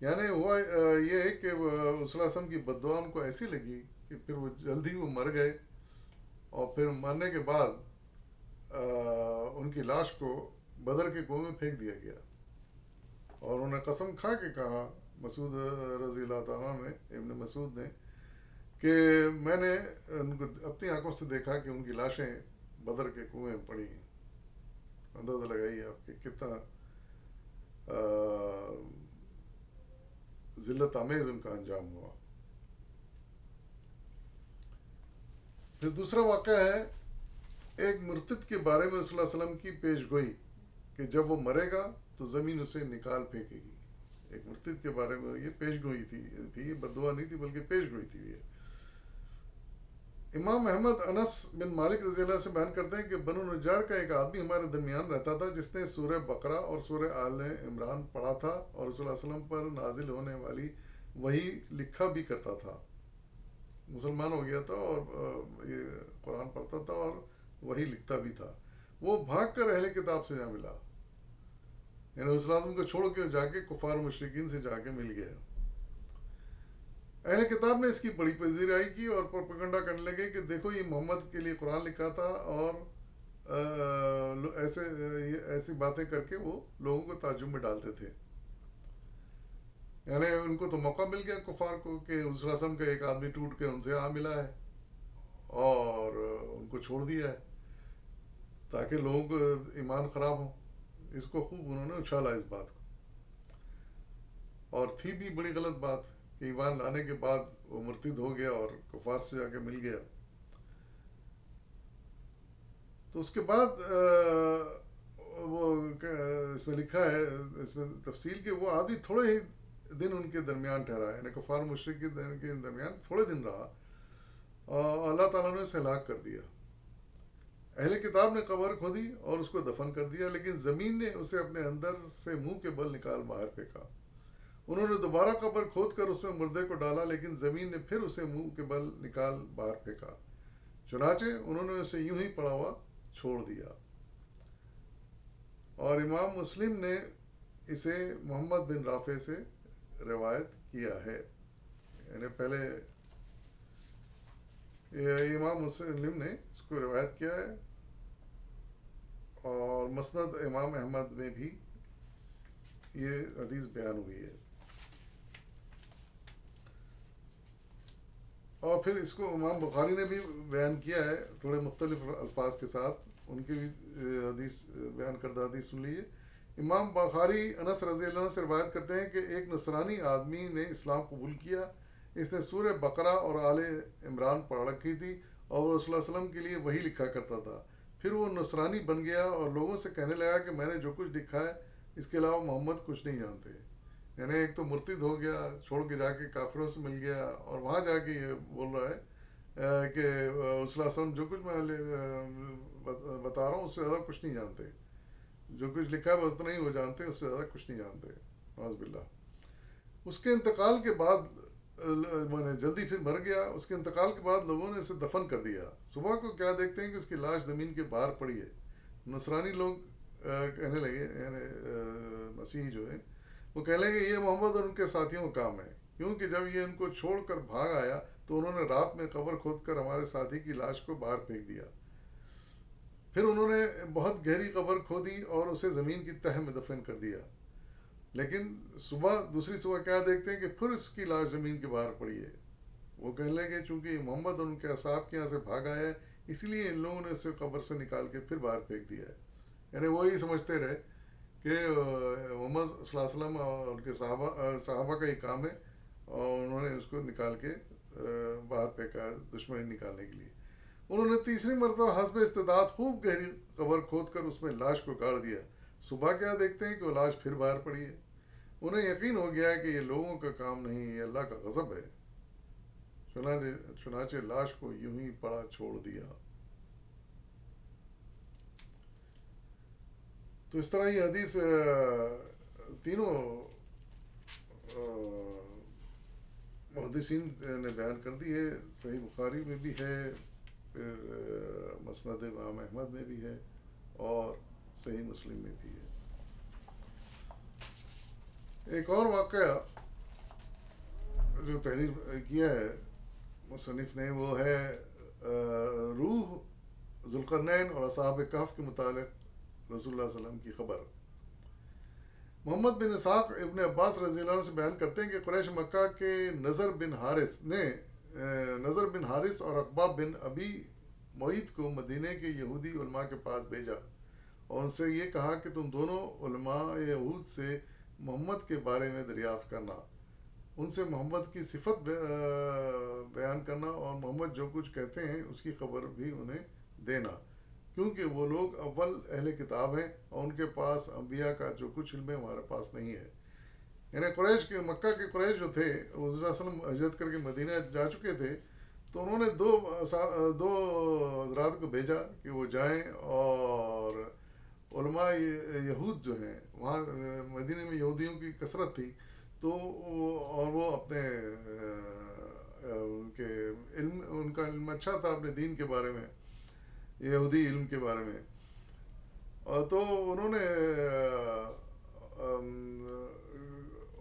یعنی ہوا یہ ہے کہ صلی اللہ علیہ وسلم کی بد دعا ان کو ایسی لگی کہ پھر وہ جلدی وہ مر گئے، اور پھر مرنے کے بعد ان کی لاش کو بدر کے کنویں میں پھینک دیا گیا، اور انہوں نے قسم کھا کے کہا، مسعود رضی اللہ تعالیٰ نے، ابن مسعود نے، کہ میں نے ان کو اپنی آنکھوں سے دیکھا کہ ان کی لاشیں بدر کے کنویں میں پڑی ہیں۔ اندازہ لگائیے آپ کہ کتنا ذلت آمیز ان کا انجام ہوا۔ پھر دوسرا واقعہ ہے ایک مرتد کے بارے میں صلی اللہ علیہ وسلم کی پیش گوئی کہ جب وہ مرے گا تو زمین اسے نکال پھینکے گی۔ ایک مرتد کے بارے میں یہ پیش گوئی تھی، یہ بدعا نہیں تھی بلکہ پیش گوئی تھی یہ۔ امام احمد انس بن مالک رضی اللہ سے بیان کرتے ہیں کہ بنو نجار کا ایک آدمی ہمارے درمیان رہتا تھا جس نے سورہ بقرہ اور سورہ آل عمران پڑھا تھا اور رسول اللہ علیہ وسلم پر نازل ہونے والی وہی لکھا بھی کرتا تھا۔ مسلمان ہو گیا تھا اور یہ قرآن پڑھتا تھا اور وہی لکھتا بھی تھا۔ وہ بھاگ کر اہل کتاب سے جا ملا، یعنی رسول اللہ کو چھوڑ کے جا کے کفار مشرکین سے جا کے مل گیا۔ اہل کتاب نے اس کی بڑی پذیرائی کی اور پروپیگنڈا کرنے لگے کہ دیکھو یہ محمد کے لیے قرآن لکھا تھا، اور ایسی باتیں کر کے وہ لوگوں کو تعجب میں ڈالتے تھے۔ یعنی ان کو تو موقع مل گیا کفار کو کہ اس رسول اللہ کا ایک آدمی ٹوٹ کے ان سے آ ملا ہے اور ان کو چھوڑ دیا ہے تاکہ لوگوں کو ایمان خراب ہو۔ اس کو خوب انہوں نے اچھالا اس بات کو، اور تھی بھی بڑی غلط بات کہ ایمان لانے کے بعد وہ مرتد ہو گیا اور کفار سے جا کے مل گیا۔ تو اس کے بعد وہ اس میں لکھا ہے، اس میں تفصیل کہ وہ آدمی تھوڑے ہی دن ان کے درمیان ٹھہرا، یعنی کفار مشرک کے درمیان تھوڑے دن رہا، اور اللہ تعالیٰ نے اسے ہلاک کر دیا۔ اہل کتاب نے قبر کھودی اور اس کو دفن کر دیا، لیکن زمین نے اسے اپنے اندر سے منہ کے بل نکال باہر پھینکا۔ انہوں نے دوبارہ قبر کھود کر اس میں مردے کو ڈالا، لیکن زمین نے پھر اسے منہ کے بل نکال باہر پھینکا، چنانچہ انہوں نے اسے یوں ہی پڑا ہوا چھوڑ دیا۔ اور امام مسلم نے اسے محمد بن رافع سے روایت کیا ہے، یعنی پہلے امام مسلم نے اس کو روایت کیا ہے، اور مسند امام احمد میں بھی یہ حدیث بیان ہوئی ہے۔ اور پھر اس کو امام بخاری نے بھی بیان کیا ہے تھوڑے مختلف الفاظ کے ساتھ، ان کی بھی حدیث بیان کردہ حدیث سن لیجیے۔ امام بخاری انس رضی اللہ عنہ سے روایت کرتے ہیں کہ ایک نصرانی آدمی نے اسلام قبول کیا، اس نے سورہ بقرہ اور آل عمران پڑھ رکھی تھی اور وہ رسول اللہ علیہ وسلم کے لیے وہی لکھا کرتا تھا۔ پھر وہ نصرانی بن گیا اور لوگوں سے کہنے لگا کہ میں نے جو کچھ لکھا ہے اس کے علاوہ محمد کچھ نہیں جانتے۔ یعنی ایک تو مرتد ہو گیا، چھوڑ کے جا کے کافروں سے مل گیا، اور وہاں جا کے یہ بول رہا ہے کہ صلی اللہ علیہ وسلم جو کچھ میں بتا رہا ہوں اس سے زیادہ کچھ نہیں جانتے، جو کچھ لکھا ہے بس اتنا ہی وہ جانتے، اس سے زیادہ کچھ نہیں جانتے، نعوذ باللہ۔ اس کے انتقال کے بعد میں نے جلدی پھر مر گیا، اس کے انتقال کے بعد لوگوں نے اسے دفن کر دیا۔ صبح کو کیا دیکھتے ہیں کہ اس کی لاش زمین کے باہر پڑی ہے۔ نصرانی لوگ کہنے لگے، یعنی مسیحی جو ہیں وہ کہنے لگے یہ محمد اور ان کے ساتھیوں کا کام ہے، کیونکہ جب یہ ان کو چھوڑ کر بھاگ آیا تو انہوں نے رات میں قبر کھود کر ہمارے ساتھی کی لاش کو باہر پھینک دیا۔ پھر انہوں نے بہت گہری قبر کھودی اور اسے زمین کی تہہ میں دفن کر دیا، لیکن دوسری صبح کیا دیکھتے ہیں کہ پھر اس کی لاش زمین کے باہر پڑی ہے۔ وہ کہنے لگے چونکہ محمد اور ان کے اصحاب کے یہاں سے بھاگ آیا ہے، اس لیے ان لوگوں نے اسے قبر سے نکال کے پھر باہر پھینک دیا ہے۔ یعنی وہی سمجھتے رہے کہ محمد صلی اللہ علیہ وسلم اور ان کے صحابہ کا ہی کام ہے، اور انہوں نے اس کو نکال کے باہر پھینکا دشمنی نکالنے کے لیے۔ انہوں نے تیسری مرتبہ حسب استطاعت خوب گہری قبر کھود کر اس میں لاش کو گاڑ دیا۔ صبح کیا دیکھتے ہیں کہ وہ لاش پھر باہر پڑی ہے۔ انہیں یقین ہو گیا ہے کہ یہ لوگوں کا کام نہیں، یہ اللہ کا غضب ہے، چنانچہ لاش کو یوں ہی پڑا چھوڑ دیا۔ تو اس طرح یہ حدیث تینوں محدثین نے بیان کر دی ہے۔ صحیح بخاری میں بھی ہے، پھر مسند امام احمد میں بھی ہے، اور صحیح مسلم میں بھی ہے۔ ایک اور واقعہ جو تحریر کیا ہے مصنف نے وہ ہے روح ذوالقرنین اور اصحاب کہف کے متعلق رسول اللہ صلی اللہ علیہ وسلم کی خبر. محمد بن اسحاق ابن عباس رضی اللہ عنہ سے بیان کرتے ہیں کہ قریش مکہ کے نضر بن حارث اور عقبہ بن ابی معیط کو مدینے کے یہودی علماء کے پاس بھیجا اور ان سے یہ کہا کہ تم دونوں علماء یہود سے محمد کے بارے میں دریافت کرنا، ان سے محمد کی صفت بیان کرنا اور محمد جو کچھ کہتے ہیں اس کی خبر بھی انہیں دینا، کیونکہ وہ لوگ اول اہل کتاب ہیں اور ان کے پاس انبیاء کا جو کچھ علم ہے ہمارے پاس نہیں ہے. یعنی قریش کے مکہ کے قریش جو تھے وہ صلی اللہ علیہ وسلم ہجرت کر کے مدینہ جا چکے تھے، تو انہوں نے دو حضرات کو بھیجا کہ وہ جائیں اور علماء یہود جو ہیں وہاں مدینہ میں یہودیوں کی کثرت تھی، تو اور وہ اپنے ان کے علم، ان کا علم اچھا تھا اپنے دین کے بارے میں، یہودی علم کے بارے میں، اور تو انہوں نے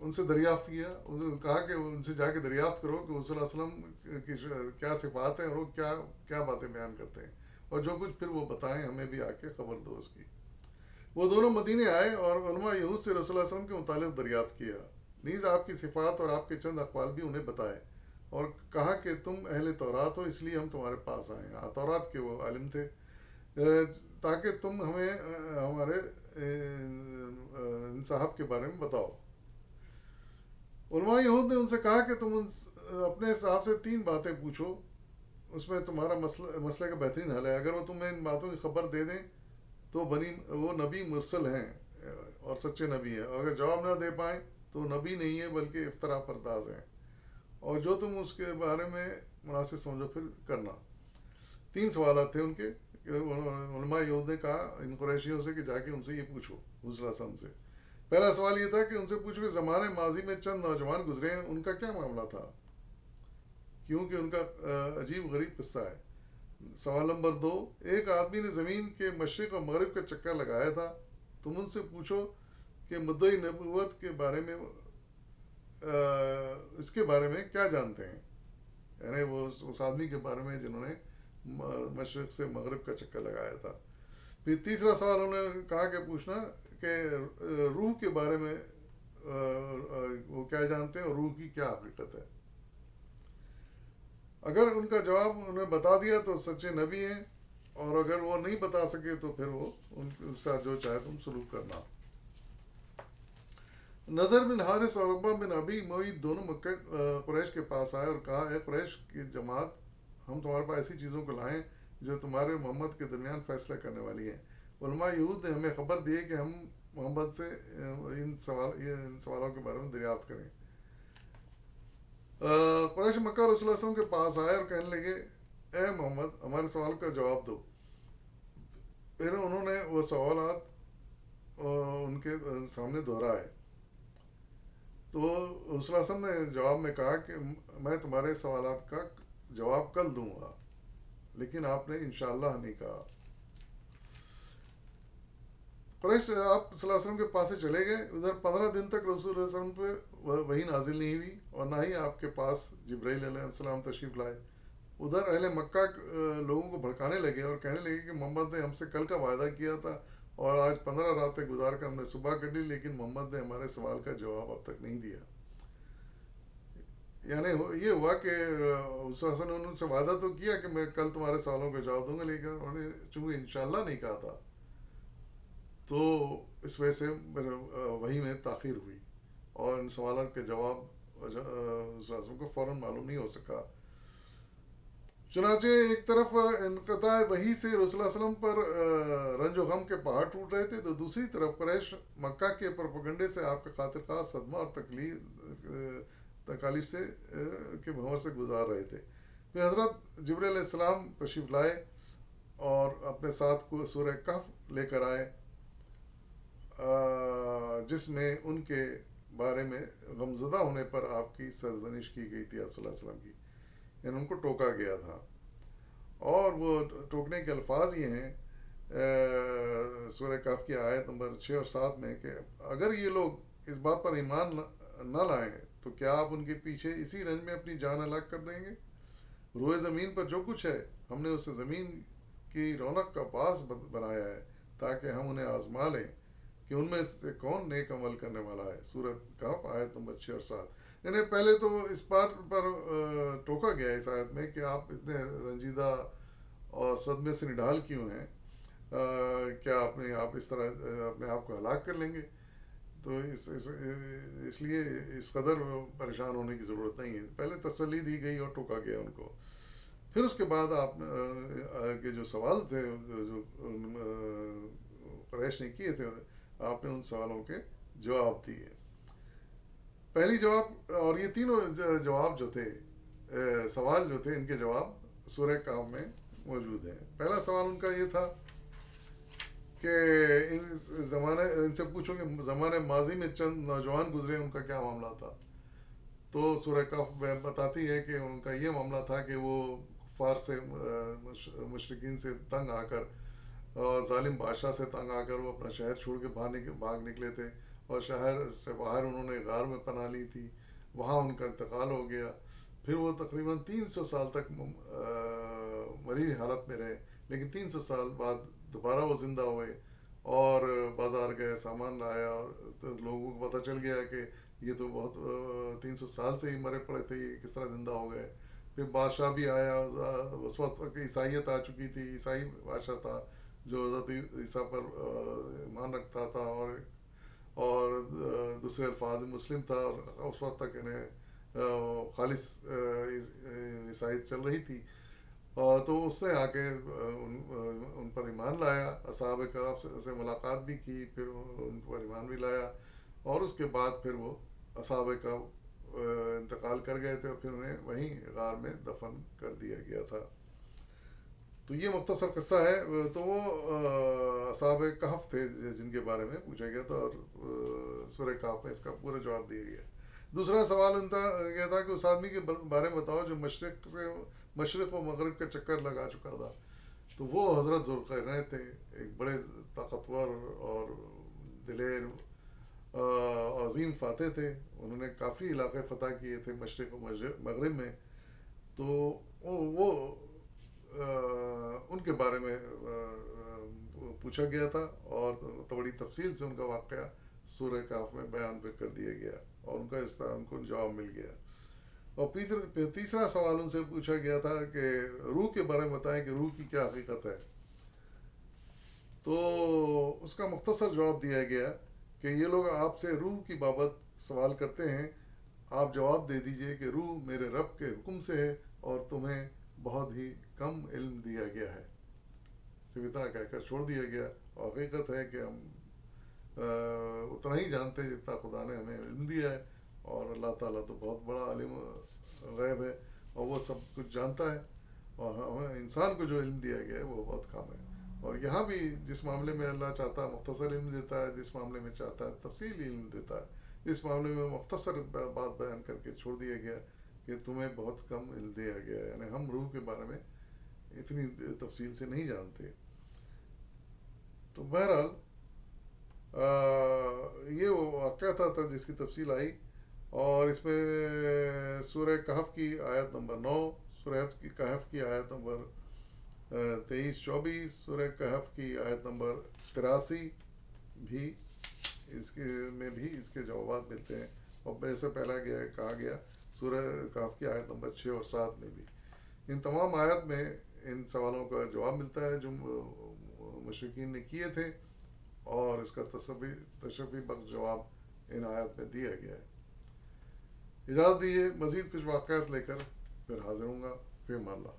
ان سے دریافت کیا، انہوں نے کہا کہ ان سے جا کے دریافت کرو کہ وہ صلی اللہ علیہ وسلم کی کیا صفات ہیں اور وہ کیا باتیں بیان کرتے ہیں، اور جو کچھ پھر وہ بتائیں ہمیں بھی آ کے خبر دو اس کی. وہ دونوں مدینے آئے اور علماء یہود سے رسول اللہ علیہ وسلم کے متعلق دریافت کیا، نیز آپ کی صفات اور آپ کے چند اقوال بھی انہیں بتائے، اور کہا کہ تم اہل تورات ہو اس لیے ہم تمہارے پاس آئے ہیں. تورات کے وہ عالم تھے، تاکہ تم ہمیں ہمارے انصاف کے بارے میں بتاؤ. علماء یہود نے ان سے کہا کہ تم اپنے صاحب سے 3 باتیں پوچھو، اس میں تمہارا مسئلے کا بہترین حل ہے. اگر وہ تمہیں ان باتوں کی خبر دے دیں تو وہ نبی مرسل ہیں اور سچے نبی ہیں، اور اگر جواب نہ دے پائیں تو نبی نہیں ہے بلکہ افطرا پرداز ہیں، اور جو تم اس کے بارے میں مناسب سمجھو پھر کرنا. 3 سوالات تھے ان کے. علماء یہود نے کہا ان قریشیوں سے کہ جا کے ان سے یہ پوچھو حضور صلی اللہ علیہ وسلم سے. پہلا سوال یہ تھا کہ ان سے پوچھو کہ زمانے ماضی میں چند نوجوان گزرے ہیں، ان کا کیا معاملہ تھا، کیونکہ ان کا عجیب غریب قصہ ہے. سوال نمبر 2، ایک آدمی نے زمین کے مشرق اور مغرب کا چکر لگایا تھا، تم ان سے پوچھو کہ مدعی نبوت کے بارے میں اس کے بارے میں کیا جانتے ہیں، یعنی وہ اس آدمی کے بارے میں جنہوں نے مشرق سے مغرب کا چکر لگایا تھا. پھر تیسرا سوال انہوں نے کہا کہ پوچھنا کہ روح کے بارے میں وہ کیا جانتے ہیں اور روح کی کیا حقیقت ہے. اگر ان کا جواب انہیں بتا دیا تو سچے نبی ہیں، اور اگر وہ نہیں بتا سکے تو پھر وہ ان کے ساتھ جو چاہے تم سلوک کرنا. نضر بن حارث اور عقبہ بن ابی معیط دونوں مکہ قریش کے پاس آئے اور کہا، اے قریش کی جماعت، ہم تمہارے پاس ایسی چیزوں کو لائیں جو تمہارے محمد کے درمیان فیصلہ کرنے والی ہیں. علماء یہود نے ہمیں خبر دی ہے کہ ہم محمد سے ان سوالوں کے بارے میں دریافت کریں. قریش مکہ رسول اللہ علیہ وسلم کے پاس آئے اور کہنے لگے، اے محمد ہمارے سوال کا جواب دو. پھر انہوں نے وہ سوالات ان کے سامنے دہرائے، تو رسول اللہ علیہ وسلم نے جواب میں کہا کہ میں تمہارے سوالات کا جواب کل دوں گا، لیکن آپ نے انشاءاللہ نہیں کہا. قریش آپ صلی اللہ علیہ وسلم کے پاس سے چلے گئے. ادھر 15 دن تک رسول اللہ علیہ وسلم پہ وحی نازل نہیں ہوئی اور نہ ہی آپ کے پاس جبرائیل علیہ السلام تشریف لائے. ادھر اہل مکہ لوگوں کو بھڑکانے لگے اور کہنے لگے کہ محمد نے ہم سے کل کا وعدہ کیا تھا اور آج 15 راتیں گزار کر ہم نے صبح کر لی، لیکن محمد نے ہمارے سوال کا جواب اب تک نہیں دیا. یعنی یہ ہوا کہ اس نے ان سے وعدہ تو کیا کہ میں کل تمہارے سوالوں کا جواب دوں گا، لیکن انہوں نے چونکہ انشاءاللہ نہیں کہا تھا تو اس وجہ سے وحی میں تاخیر ہوئی اور ان سوالات کے جواب کو فوراً معلوم نہیں ہو سکا. چنانچہ ایک طرف انقطاع وحی سے رسول اللہ علیہ وسلم پر رنج و غم کے پہاڑ ٹوٹ رہے تھے، تو دوسری طرف قریش مکہ کے پروپیگنڈے سے آپ کے خاطر خواہ صدمہ اور تکالیف سے کے بھنور سے گزار رہے تھے. پھر حضرت جبرائیل علیہ السلام تشریف لائے اور اپنے ساتھ کو سورہ کہف لے کر آئے، جس میں ان کے بارے میں غمزدہ ہونے پر آپ کی سرزنش کی گئی تھی، آپ صلی اللہ علیہ وسلم کی، یعنی ان کو ٹوکا گیا تھا. اور وہ ٹوکنے کے الفاظ یہ ہیں سورہ کہف کی آیت نمبر 6 اور 7 میں کہ اگر یہ لوگ اس بات پر ایمان نہ لائیں تو کیا آپ ان کے پیچھے اسی رنج میں اپنی جان ہلاک کر دیں گے؟ روئے زمین پر جو کچھ ہے ہم نے اسے زمین کی رونق کا باعث بنایا ہے تاکہ ہم انہیں آزما لیں کہ ان میں سے کون نیک عمل کرنے والا ہے. سورۃ کہف آیت نمبر 6 اور 7. یعنی پہلے تو اس بات پر ٹوکا گیا اس آیت میں کہ آپ اتنے رنجیدہ اور صدمے سے نڈال کیوں ہیں؟ کیا آپ اس طرح اپنے آپ کو ہلاک کر لیں گے؟ تو اس لیے اس قدر پریشان ہونے کی ضرورت نہیں ہے. پہلے تسلی دی گئی اور ٹوکا گیا ان کو. پھر اس کے بعد آپ کے جو سوال تھے جو قریش نے کیے تھے آپ نے ان سوالوں کے جواب دیے. پہلی جواب اور یہ تینوں جواب جو تھے سوال جو تھے ان کے جواب سورہ کہف میں موجود ہیں. پہلا سوال ان کا یہ تھا کہ ان سے پوچھو کہ زمانے ماضی میں چند نوجوان گزرے ان کا کیا معاملہ تھا. تو سورہ کہف بتاتی ہے کہ ان کا یہ معاملہ تھا کہ وہ کفار سے مشرکین سے تنگ آ کر اور ظالم بادشاہ سے تنگ آ کر وہ اپنا شہر چھوڑ کے بھاگ نکلے تھے اور شہر سے باہر انہوں نے غار میں پناہ لی تھی. وہاں ان کا انتقال ہو گیا. پھر وہ تقریباً 300 سال تک مری حالت میں رہے. لیکن 300 سال بعد دوبارہ وہ زندہ ہوئے اور بازار گئے سامان لایا تو لوگوں کو پتہ چل گیا کہ یہ تو بہت 300 سال سے ہی مرے پڑے تھے, یہ کس طرح زندہ ہو گئے. پھر بادشاہ بھی آیا, اس وقت عیسائیت آ چکی تھی, عیسائی بادشاہ تھا جو حضرت عیسیٰ پر ایمان رکھتا تھا اور دوسرے الفاظ مسلم تھا اور اس وقت تک انہیں خالص عیسائیت چل رہی تھی. اور تو اس نے آ کے ان پر ایمان لایا, اصحاب کہف سے ملاقات بھی کی, پھر ان پر ایمان بھی لایا اور اس کے بعد پھر وہ اصحاب کہف انتقال کر گئے تھے اور پھر انہیں وہیں غار میں دفن کر دیا گیا تھا. تو یہ مختصر قصہ ہے. تو وہ اصحاب کہف تھے جن کے بارے میں پوچھا گیا تھا اور سورہ کہف میں اس کا پورا جواب دیا گیا. دوسرا سوال ان کا یہ تھا کہ اس آدمی کے بارے میں بتاؤ جو مشرق و مغرب کا چکر لگا چکا تھا. تو وہ حضرت ذوالقرنین تھے, ایک بڑے طاقتور اور دلیر عظیم فاتح تھے. انہوں نے کافی علاقے فتح کیے تھے مشرق و مغرب میں. تو وہ ان کے بارے میں پوچھا گیا تھا اور بڑی تفصیل سے ان کا واقعہ سورہ کہف میں بیان پہ کر دیا گیا اور ان کا اس طرح ان کو جواب مل گیا. اور تیسرا سوال ان سے پوچھا گیا تھا کہ روح کے بارے میں بتائیں کہ روح کی کیا حقیقت ہے. تو اس کا مختصر جواب دیا گیا کہ یہ لوگ آپ سے روح کی بابت سوال کرتے ہیں, آپ جواب دے دیجئے کہ روح میرے رب کے حکم سے ہے اور تمہیں بہت ہی کم علم دیا گیا ہے. صرف اتنا کہہ کر چھوڑ دیا گیا. اور حقیقت ہے کہ ہم اتنا ہی جانتے ہیں جتنا خدا نے ہمیں علم دیا ہے, اور اللہ تعالیٰ تو بہت بڑا عالم غیب ہے اور وہ سب کچھ جانتا ہے, اور ہمیں انسان کو جو علم دیا گیا ہے وہ بہت کم ہے. اور یہاں بھی جس معاملے میں اللہ چاہتا ہے مختصر علم دیتا ہے, جس معاملے میں چاہتا ہے تفصیلی علم دیتا ہے. اس معاملے میں مختصر بات بیان کر کے چھوڑ دیا گیا کہ تمہیں بہت کم علم دیا گیا ہے. یعنی ہم روح کے بارے میں اتنی تفصیل سے نہیں جانتے. تو بہرحال یہ وہ واقعہ تھا جس کی تفصیل آئی. اور اس میں سورہ کہف کی آیت نمبر 9, سورہ کہف کی آیت نمبر 23-24, سورہ کہف کی آیت نمبر 83 بھی اس کے جوابات ملتے ہیں. اور اس سے پہلا کہا گیا سورہ کہف کی آیت نمبر 6 اور 7 میں بھی. ان تمام آیت میں ان سوالوں کا جواب ملتا ہے جو مشرکین نے کیے تھے, اور اس کا تشفی بخش جواب ان آیت میں دیا گیا ہے. اجازت دیجیے مزید کچھ واقعات لے کر پھر حاضر ہوں گا. فی امان اللہ.